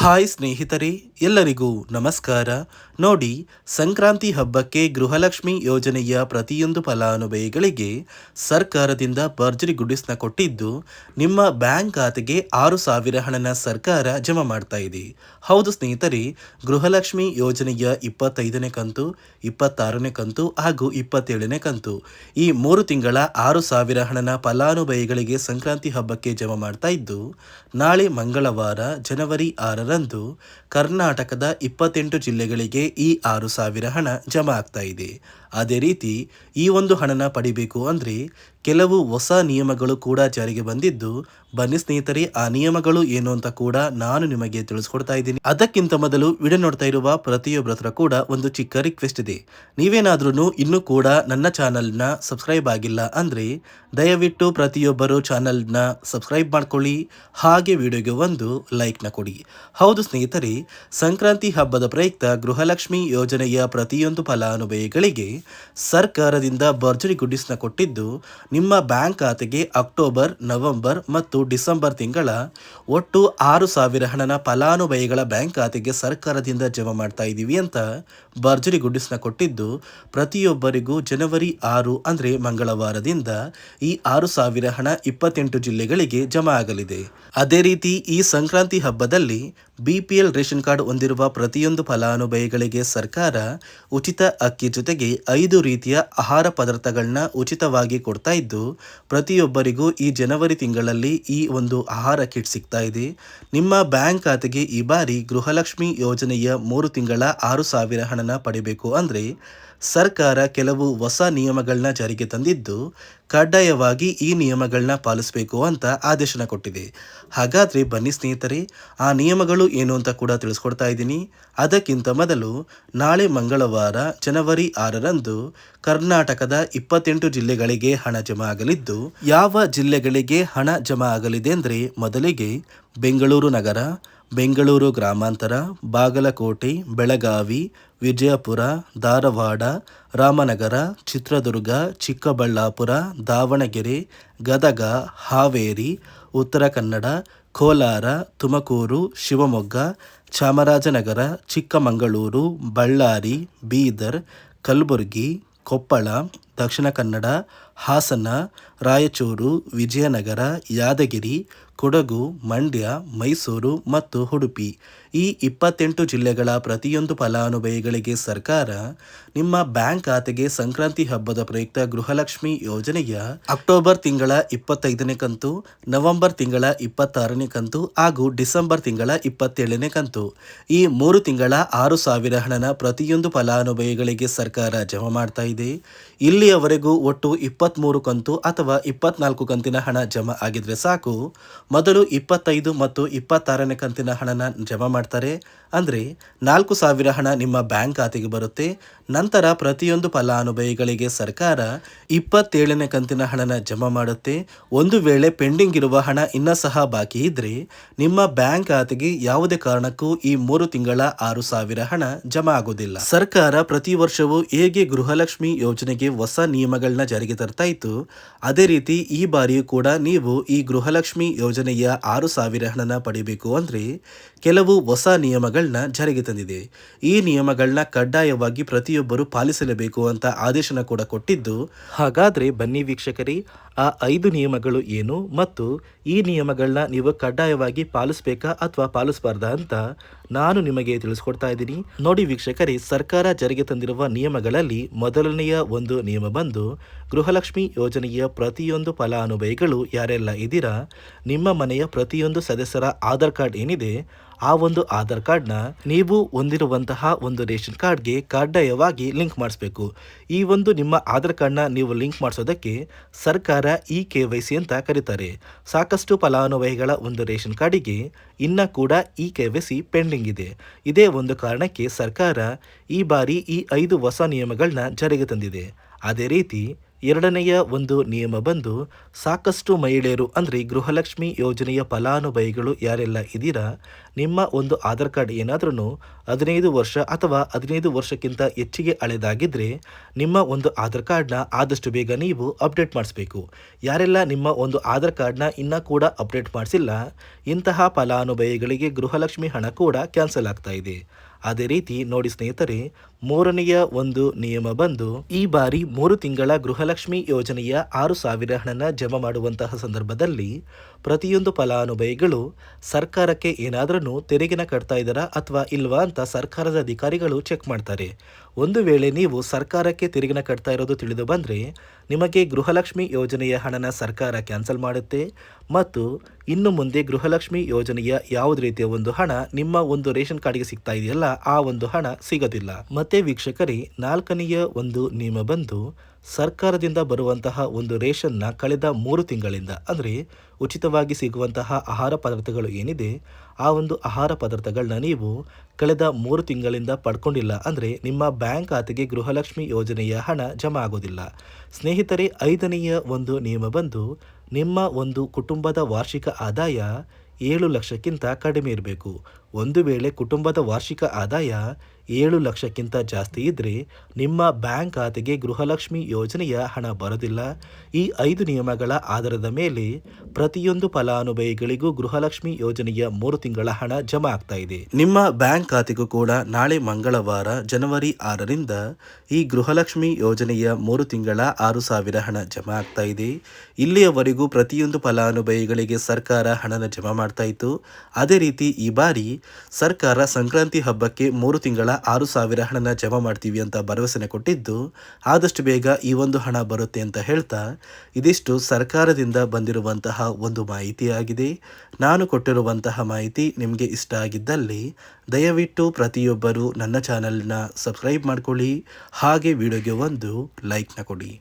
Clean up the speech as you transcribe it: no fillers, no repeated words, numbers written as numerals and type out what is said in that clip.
Hi ಸ್ನೇಹಿತರೆ, ಎಲ್ಲರಿಗೂ ನಮಸ್ಕಾರ. ನೋಡಿ, ಸಂಕ್ರಾಂತಿ ಹಬ್ಬಕ್ಕೆ ಗೃಹಲಕ್ಷ್ಮಿ ಯೋಜನೆಯ ಪ್ರತಿಯೊಂದು ಫಲಾನುಭವಿಗಳಿಗೆ ಸರ್ಕಾರದಿಂದ ಭರ್ಜರಿ ಗುಡಿಸ್ನ ಕೊಟ್ಟಿದ್ದು, ನಿಮ್ಮ ಬ್ಯಾಂಕ್ ಖಾತೆಗೆ 6,000 ಹಣನ ಸರ್ಕಾರ ಜಮಾ ಮಾಡ್ತಾ ಇದೆ. ಹೌದು ಸ್ನೇಹಿತರೆ, ಗೃಹಲಕ್ಷ್ಮಿ ಯೋಜನೆಯ 25ನೇ ಕಂತು, 26ನೇ ಕಂತು ಹಾಗೂ 27ನೇ ಕಂತು ಈ 3 ತಿಂಗಳ 6,000 ಹಣನ ಫಲಾನುಭವಿಗಳಿಗೆ ಸಂಕ್ರಾಂತಿ ಹಬ್ಬಕ್ಕೆ ಜಮಾ ಮಾಡ್ತಾ ಇದ್ದು, ನಾಳೆ ಮಂಗಳವಾರ ಜನವರಿ 6ರಂದು ಕರ್ನಾಟಕದ 28 ಜಿಲ್ಲೆಗಳಿಗೆ ಈ 6,000 ಹಣ ಜಮಾ ಆಗ್ತಾ ಇದೆ. ಅದೇ ರೀತಿ ಈ ಒಂದು ಹಣನ ಪಡಿಬೇಕು ಅಂದರೆ ಕೆಲವು ಹೊಸ ನಿಯಮಗಳು ಕೂಡ ಜಾರಿಗೆ ಬಂದಿದ್ದು, ಬನ್ನಿ ಸ್ನೇಹಿತರೆ, ಆ ನಿಯಮಗಳು ಏನು ಅಂತ ಕೂಡ ನಾನು ನಿಮಗೆ ತಿಳಿಸ್ಕೊಡ್ತಾ ಇದ್ದೀನಿ. ಅದಕ್ಕಿಂತ ಮೊದಲು ವಿಡಿಯೋ ನೋಡ್ತಾ ಇರುವ ಪ್ರತಿಯೊಬ್ಬರ ಹತ್ರ ಕೂಡ ಒಂದು ಚಿಕ್ಕ ರಿಕ್ವೆಸ್ಟ್ ಇದೆ. ನೀವೇನಾದ್ರೂ ಇನ್ನೂ ಕೂಡ ನನ್ನ ಚಾನಲ್ನ ಸಬ್ಸ್ಕ್ರೈಬ್ ಆಗಿಲ್ಲ ಅಂದರೆ ದಯವಿಟ್ಟು ಪ್ರತಿಯೊಬ್ಬರು ಚಾನಲ್ನ ಸಬ್ಸ್ಕ್ರೈಬ್ ಮಾಡ್ಕೊಳ್ಳಿ, ಹಾಗೆ ವಿಡಿಯೋಗೆ ಒಂದು ಲೈಕ್ನ ಕೊಡಿ. ಹೌದು ಸ್ನೇಹಿತರೆ, ಸಂಕ್ರಾಂತಿ ಹಬ್ಬದ ಪ್ರಯುಕ್ತ ಗೃಹಲಕ್ಷ್ಮಿ ಯೋಜನೆಯ ಪ್ರತಿಯೊಂದು ಫಲಾನುಭವಿಗಳಿಗೆ ಸರ್ಕಾರದಿಂದ ಭರ್ಜರಿ ಗುಡಿಸ್ನ ಕೊಟ್ಟಿದ್ದು, ನಿಮ್ಮ ಬ್ಯಾಂಕ್ ಖಾತೆಗೆ ಅಕ್ಟೋಬರ್, ನವೆಂಬರ್ ಮತ್ತು ಡಿಸೆಂಬರ್ ತಿಂಗಳ ಒಟ್ಟು 6,000 ಹಣನ ಫಲಾನುಭವಿಗಳ ಬ್ಯಾಂಕ್ ಖಾತೆಗೆ ಸರ್ಕಾರದಿಂದ ಜಮಾ ಮಾಡ್ತಾ ಇದ್ದೀವಿ ಅಂತ ಭರ್ಜರಿ ಗುಡಿಸ್ನ ಕೊಟ್ಟಿದ್ದು, ಪ್ರತಿಯೊಬ್ಬರಿಗೂ ಜನವರಿ 6 ಅಂದರೆ ಮಂಗಳವಾರದಿಂದ ಈ 6,000 ಹಣ 28 ಜಿಲ್ಲೆಗಳಿಗೆ ಜಮಾ ಆಗಲಿದೆ. ಅದೇ ರೀತಿ ಈ ಸಂಕ್ರಾಂತಿ ಹಬ್ಬದಲ್ಲಿ BPL ರೇಷನ್ ಕಾರ್ಡ್ ಹೊಂದಿರುವ ಪ್ರತಿಯೊಂದು ಫಲಾನುಭವಿಗಳಿಗೆ ಸರ್ಕಾರ ಉಚಿತ ಅಕ್ಕಿ ಜೊತೆಗೆ 5 ರೀತಿಯ ಆಹಾರ ಪದಾರ್ಥಗಳನ್ನ ಉಚಿತವಾಗಿ ಕೊಡ್ತಾ ಇದ್ದು, ಪ್ರತಿಯೊಬ್ಬರಿಗೂ ಈ ಜನವರಿ ತಿಂಗಳಲ್ಲಿ ಈ ಒಂದು ಆಹಾರ ಕಿಟ್ ಸಿಗ್ತಾ ಇದೆ. ನಿಮ್ಮ ಬ್ಯಾಂಕ್ ಖಾತೆಗೆ ಈ ಬಾರಿ ಗೃಹಲಕ್ಷ್ಮಿ ಯೋಜನೆಯ 3 ತಿಂಗಳ 6,000 ಹಣನ ಪಡಿಬೇಕು ಅಂದರೆ ಸರ್ಕಾರ ಕೆಲವು ಹೊಸ ನಿಯಮಗಳನ್ನ ಜಾರಿಗೆ ತಂದಿದ್ದು, ಕಡ್ಡಾಯವಾಗಿ ಈ ನಿಯಮಗಳನ್ನ ಪಾಲಿಸಬೇಕು ಅಂತ ಆದೇಶನ ಕೊಟ್ಟಿದೆ. ಹಾಗಾದರೆ ಬನ್ನಿ ಸ್ನೇಹಿತರೆ, ಆ ನಿಯಮಗಳು ಏನು ಅಂತ ಕೂಡ ತಿಳಿಸ್ಕೊಡ್ತಾ ಇದ್ದೀನಿ. ಅದಕ್ಕಿಂತ ಮೊದಲು ನಾಳೆ ಮಂಗಳವಾರ ಜನವರಿ 6ರಂದು ಕರ್ನಾಟಕದ 28 ಜಿಲ್ಲೆಗಳಿಗೆ ಹಣ ಜಮಾ ಆಗಲಿದ್ದು, ಯಾವ ಜಿಲ್ಲೆಗಳಿಗೆ ಹಣ ಜಮಾ ಆಗಲಿದೆ ಅಂದರೆ ಮೊದಲಿಗೆ ಬೆಂಗಳೂರು ನಗರ, ಬೆಂಗಳೂರು ಗ್ರಾಮಾಂತರ, ಬಾಗಲಕೋಟೆ, ಬೆಳಗಾವಿ, ವಿಜಯಪುರ, ಧಾರವಾಡ, ರಾಮನಗರ, ಚಿತ್ರದುರ್ಗ, ಚಿಕ್ಕಬಳ್ಳಾಪುರ, ದಾವಣಗೆರೆ, ಗದಗ, ಹಾವೇರಿ, ಉತ್ತರ ಕನ್ನಡ, ಕೋಲಾರ, ತುಮಕೂರು, ಶಿವಮೊಗ್ಗ, ಚಾಮರಾಜನಗರ, ಚಿಕ್ಕಮಗಳೂರು, ಬಳ್ಳಾರಿ, ಬೀದರ್, ಕಲಬುರಗಿ, ಕೊಪ್ಪಳ, ದಕ್ಷಿಣ ಕನ್ನಡ, ಹಾಸನ, ರಾಯಚೂರು, ವಿಜಯನಗರ, ಯಾದಗಿರಿ, ಕೊಡಗು, ಮಂಡ್ಯ, ಮೈಸೂರು ಮತ್ತು ಉಡುಪಿ ಈ 28 ಜಿಲ್ಲೆಗಳ ಪ್ರತಿಯೊಂದು ಫಲಾನುಭವಿಗಳಿಗೆ ಸರ್ಕಾರ ನಿಮ್ಮ ಬ್ಯಾಂಕ್ ಖಾತೆಗೆ ಸಂಕ್ರಾಂತಿ ಹಬ್ಬದ ಪ್ರಯುಕ್ತ ಗೃಹಲಕ್ಷ್ಮಿ ಯೋಜನೆಯ ಅಕ್ಟೋಬರ್ ತಿಂಗಳ 25ನೇ ಕಂತು, ನವೆಂಬರ್ ತಿಂಗಳ 26ನೇ ಕಂತು ಹಾಗೂ ಡಿಸೆಂಬರ್ ತಿಂಗಳ 27ನೇ ಕಂತು ಈ 3 ತಿಂಗಳ 6,000 ಹಣನ ಪ್ರತಿಯೊಂದು ಫಲಾನುಭವಿಗಳಿಗೆ ಸರ್ಕಾರ ಜಮಾ ಮಾಡ್ತಾ ಇದೆ. ಇಲ್ಲಿಯವರೆಗೂ ಒಟ್ಟು 23 ಕಂತು ಅಥವಾ 24 ಕಂತಿನ ಹಣ ಜಮಾ ಆಗಿದ್ರೆ ಸಾಕು. ಮೊದಲು 25 ಮತ್ತು 26ನೇ ಕಂತಿನ ಹಣನ ಜಮಾ ಮಾಡ್ತಾರೆ, ಅಂದರೆ 4,000 ಹಣ ನಿಮ್ಮ ಬ್ಯಾಂಕ್ ಖಾತೆಗೆ ಬರುತ್ತೆ. ನಂತರ ಪ್ರತಿಯೊಂದು ಫಲಾನುಭವಿಗಳಿಗೆ ಸರ್ಕಾರ 27ನೇ ಕಂತಿನ ಹಣನ ಜಮಾ ಮಾಡುತ್ತೆ. ಒಂದು ವೇಳೆ ಪೆಂಡಿಂಗ್ ಇರುವ ಹಣ ಇನ್ನೂ ಸಹ ಬಾಕಿ ಇದ್ರೆ ನಿಮ್ಮ ಬ್ಯಾಂಕ್ ಖಾತೆಗೆ ಯಾವುದೇ ಕಾರಣಕ್ಕೂ ಈ 3 ತಿಂಗಳ 6,000 ಹಣ ಜಮಾ ಆಗೋದಿಲ್ಲ. ಸರ್ಕಾರ ಪ್ರತಿ ವರ್ಷವೂ ಹೇಗೆ ಗೃಹಲಕ್ಷ್ಮಿ ಯೋಜನೆಗೆ ಹೊಸ ನಿಯಮಗಳನ್ನ ಜಾರಿಗೆ ತರ್ತಾ ಇತ್ತು, ಅದೇ ರೀತಿ ಈ ಬಾರಿಯೂ ಕೂಡ ನೀವು ಈ ಗೃಹಲಕ್ಷ್ಮಿ ಯೋಜನೆಯ 6,000 ಹಣನ ಪಡಿಬೇಕು ಅಂದರೆ ಕೆಲವು ಹೊಸ ನಿಯಮಗಳನ್ನ ಜಾರಿಗೆ ತಂದಿದೆ. ಈ ನಿಯಮಗಳನ್ನ ಕಡ್ಡಾಯವಾಗಿ ಪ್ರತಿಯೊಬ್ಬರು ಪಾಲಿಸಲೇಬೇಕು ಅಂತ ಆದೇಶನ ಕೂಡ ಕೊಟ್ಟಿದ್ದು, ಹಾಗಾದರೆ ಬನ್ನಿ ವೀಕ್ಷಕರೇ, ಆ 5 ನಿಯಮಗಳು ಏನು ಮತ್ತು ಈ ನಿಯಮಗಳನ್ನ ನೀವು ಕಡ್ಡಾಯವಾಗಿ ಪಾಲಿಸಬೇಕಾ ಅಥವಾ ಪಾಲಿಸಬಾರ್ದಾ ಅಂತ ನಾನು ನಿಮಗೆ ತಿಳಿಸ್ಕೊಡ್ತಾ ಇದ್ದೀನಿ. ನೋಡಿ ವೀಕ್ಷಕರೇ, ಸರ್ಕಾರ ಜಾರಿಗೆ ತಂದಿರುವ ನಿಯಮಗಳಲ್ಲಿ ಮೊದಲನೆಯ ಒಂದು ನಿಯಮ ಬಂದು, ಗೃಹಲಕ್ಷ್ಮಿ ಯೋಜನೆಯ ಪ್ರತಿಯೊಂದು ಫಲಾನುಭವಿಗಳು ಯಾರೆಲ್ಲ ಇದ್ದೀರಾ, ನಿಮ್ಮ ಮನೆಯ ಪ್ರತಿಯೊಂದು ಸದಸ್ಯರ ಆಧಾರ್ ಕಾರ್ಡ್ ಏನಿದೆ, ಆ ಒಂದು ಆಧಾರ್ ಕಾರ್ಡ್ನ ನೀವು ಹೊಂದಿರುವಂತಹ ಒಂದು ರೇಷನ್ ಕಾರ್ಡ್ಗೆ ಕಡ್ಡಾಯವಾಗಿ ಲಿಂಕ್ ಮಾಡಿಸ್ಬೇಕು. ಈ ಒಂದು ನಿಮ್ಮ ಆಧಾರ್ ಕಾರ್ಡ್ನ ನೀವು ಲಿಂಕ್ ಮಾಡಿಸೋದಕ್ಕೆ ಸರ್ಕಾರ KYC ಅಂತ ಕರೀತಾರೆ. ಸಾಕಷ್ಟು ಫಲಾನುಭವಿಗಳ ಒಂದು ರೇಷನ್ ಕಾರ್ಡಿಗೆ ಇನ್ನ ಕೂಡ KYC ಪೆಂಡಿಂಗ್ ಇದೆ. ಇದೇ ಒಂದು ಕಾರಣಕ್ಕೆ ಸರ್ಕಾರ ಈ ಬಾರಿ ಈ 5 ಹೊಸ ನಿಯಮಗಳನ್ನ ಜಾರಿಗೆ ತಂದಿದೆ. ಅದೇ ರೀತಿ ಎರಡನೆಯ ಒಂದು ನಿಯಮ ಬಂದು, ಸಾಕಷ್ಟು ಮಹಿಳೆಯರು ಅಂದರೆ ಗೃಹಲಕ್ಷ್ಮಿ ಯೋಜನೆಯ ಫಲಾನುಭವಿಗಳು ಯಾರೆಲ್ಲ ಇದ್ದೀರಾ, ನಿಮ್ಮ ಒಂದು ಆಧಾರ್ ಕಾರ್ಡ್ ಏನಾದ್ರೂ 15 ವರ್ಷ ಅಥವಾ 15 ವರ್ಷಕ್ಕಿಂತ ಹೆಚ್ಚಿಗೆ ಹಳೆದಾಗಿದ್ದರೆ ನಿಮ್ಮ ಒಂದು ಆಧಾರ್ ಕಾರ್ಡ್ನ ಆದಷ್ಟು ಬೇಗ ನೀವು ಅಪ್ಡೇಟ್ ಮಾಡಿಸ್ಬೇಕು. ಯಾರೆಲ್ಲ ನಿಮ್ಮ ಒಂದು ಆಧಾರ್ ಕಾರ್ಡ್ನ ಇನ್ನೂ ಕೂಡ ಅಪ್ಡೇಟ್ ಮಾಡಿಸಿಲ್ಲ, ಇಂತಹ ಫಲಾನುಭವಿಗಳಿಗೆ ಗೃಹಲಕ್ಷ್ಮಿ ಹಣ ಕೂಡ ಕ್ಯಾನ್ಸಲ್ ಆಗ್ತಾ ಇದೆ. ಅದೇ ರೀತಿ ನೋಡಿ ಸ್ನೇಹಿತರೆ, ಮೂರನೆಯ ಒಂದು ನಿಯಮ ಬಂದು ಈ ಬಾರಿ 3 ತಿಂಗಳ ಗೃಹಲಕ್ಷ್ಮಿ ಯೋಜನೆಯ 6,000 ಹಣನ ಜಮಾ ಮಾಡುವಂತಹ ಸಂದರ್ಭದಲ್ಲಿ ಪ್ರತಿಯೊಂದು ಫಲಾನುಭವಿಗಳು ಸರ್ಕಾರಕ್ಕೆ ಏನಾದ್ರೂ ತೆರಿಗೆನ ಕಟ್ತಾ ಇದ್ದಾರಾ ಅಥವಾ ಇಲ್ವಾ ಅಂತ ಸರ್ಕಾರದ ಅಧಿಕಾರಿಗಳು ಚೆಕ್ ಮಾಡ್ತಾರೆ. ಒಂದು ವೇಳೆ ನೀವು ಸರ್ಕಾರಕ್ಕೆ ತೆರಿಗೆನ ಕಟ್ತಾ ಇರೋದು ತಿಳಿದು ಬಂದರೆ ನಿಮಗೆ ಗೃಹಲಕ್ಷ್ಮಿ ಯೋಜನೆಯ ಹಣನ ಸರ್ಕಾರ ಕ್ಯಾನ್ಸಲ್ ಮಾಡುತ್ತೆ ಮತ್ತು ಇನ್ನು ಮುಂದೆ ಗೃಹಲಕ್ಷ್ಮಿ ಯೋಜನೆಯ ಯಾವುದೇ ರೀತಿಯ ಒಂದು ಹಣ ನಿಮ್ಮ ಒಂದು ರೇಷನ್ ಕಾರ್ಡ್ಗೆ ಸಿಗ್ತಾ ಇದೆಯಲ್ಲ, ಆ ಒಂದು ಹಣ ಸಿಗೋದಿಲ್ಲ. ಮತ್ತೆ ವೀಕ್ಷಕರೇ, 4ನೆಯ ಒಂದು ನಿಯಮ ಬಂದು ಸರ್ಕಾರದಿಂದ ಬರುವಂತಹ ಒಂದು ರೇಷನ್ನ ಕಳೆದ 3 ತಿಂಗಳಿಂದ ಅಂದರೆ ಉಚಿತವಾಗಿ ಸಿಗುವಂತಹ ಆಹಾರ ಪದಾರ್ಥಗಳು ಏನಿದೆ, ಆ ಒಂದು ಆಹಾರ ಪದಾರ್ಥಗಳನ್ನ ನೀವು ಕಳೆದ 3 ತಿಂಗಳಿಂದ ಪಡ್ಕೊಂಡಿಲ್ಲ ಅಂದರೆ ನಿಮ್ಮ ಬ್ಯಾಂಕ್ ಖಾತೆಗೆ ಗೃಹಲಕ್ಷ್ಮಿ ಯೋಜನೆಯ ಹಣ ಜಮಾ ಆಗೋದಿಲ್ಲ. ಸ್ನೇಹಿತರೆ, 5ನೆಯ ಒಂದು ನಿಯಮ ಬಂದು ನಿಮ್ಮ ಒಂದು ಕುಟುಂಬದ ವಾರ್ಷಿಕ ಆದಾಯ 7 ಲಕ್ಷಕ್ಕಿಂತ ಕಡಿಮೆ ಇರಬೇಕು. ಒಂದು ವೇಳೆ ಕುಟುಂಬದ ವಾರ್ಷಿಕ ಆದಾಯ 7 ಲಕ್ಷಕ್ಕಿಂತ ಜಾಸ್ತಿ ಇದ್ದರೆ ನಿಮ್ಮ ಬ್ಯಾಂಕ್ ಖಾತೆಗೆ ಗೃಹಲಕ್ಷ್ಮಿ ಯೋಜನೆಯ ಹಣ ಬರೋದಿಲ್ಲ. ಈ 5 ನಿಯಮಗಳ ಆಧಾರದ ಮೇಲೆ ಪ್ರತಿಯೊಂದು ಫಲಾನುಭವಿಗಳಿಗೂ ಗೃಹಲಕ್ಷ್ಮಿ ಯೋಜನೆಯ 3 ತಿಂಗಳ ಹಣ ಜಮಾ ಆಗ್ತಾ ಇದೆ. ನಿಮ್ಮ ಬ್ಯಾಂಕ್ ಖಾತೆಗೂ ಕೂಡ ನಾಳೆ ಮಂಗಳವಾರ ಜನವರಿ 6ರಿಂದ ಈ ಗೃಹಲಕ್ಷ್ಮಿ ಯೋಜನೆಯ 3 ತಿಂಗಳ 6,000 ಹಣ ಜಮಾ ಆಗ್ತಾ ಇದೆ. ಇಲ್ಲಿಯವರೆಗೂ ಪ್ರತಿಯೊಂದು ಫಲಾನುಭವಿಗಳಿಗೆ ಸರ್ಕಾರ ಹಣನ ಜಮಾ ಮಾಡ್ತಾ ಇತ್ತು. ಅದೇ ರೀತಿ ಈ ಬಾರಿ ಸರ್ಕಾರ ಸಂಕ್ರಾಂತಿ ಹಬ್ಬಕ್ಕೆ 3 ತಿಂಗಳ 6,000 ಹಣನ ಜಮಾ ಮಾಡ್ತೀವಿ ಅಂತ ಭರವಸೆನ ಕೊಟ್ಟಿದ್ದು, ಆದಷ್ಟು ಬೇಗ ಈ ಒಂದು ಹಣ ಬರುತ್ತೆ ಅಂತ ಹೇಳ್ತಾ ಇದಿಷ್ಟು ಸರ್ಕಾರದಿಂದ ಬಂದಿರುವಂತಹ ಒಂದು ಮಾಹಿತಿಯಾಗಿದೆ. ನಾನು ಕೊಟ್ಟಿರುವಂತಹ ಮಾಹಿತಿ ನಿಮಗೆ ಇಷ್ಟ ಆಗಿದ್ದಲ್ಲಿ ದಯವಿಟ್ಟು ಪ್ರತಿಯೊಬ್ಬರು ನನ್ನ ಚಾನಲ್ನ ಸಬ್ಸ್ಕ್ರೈಬ್ ಮಾಡ್ಕೊಳ್ಳಿ, ಹಾಗೆ ವಿಡಿಯೋಗೆ ಒಂದು ಲೈಕ್ನ ಕೊಡಿ.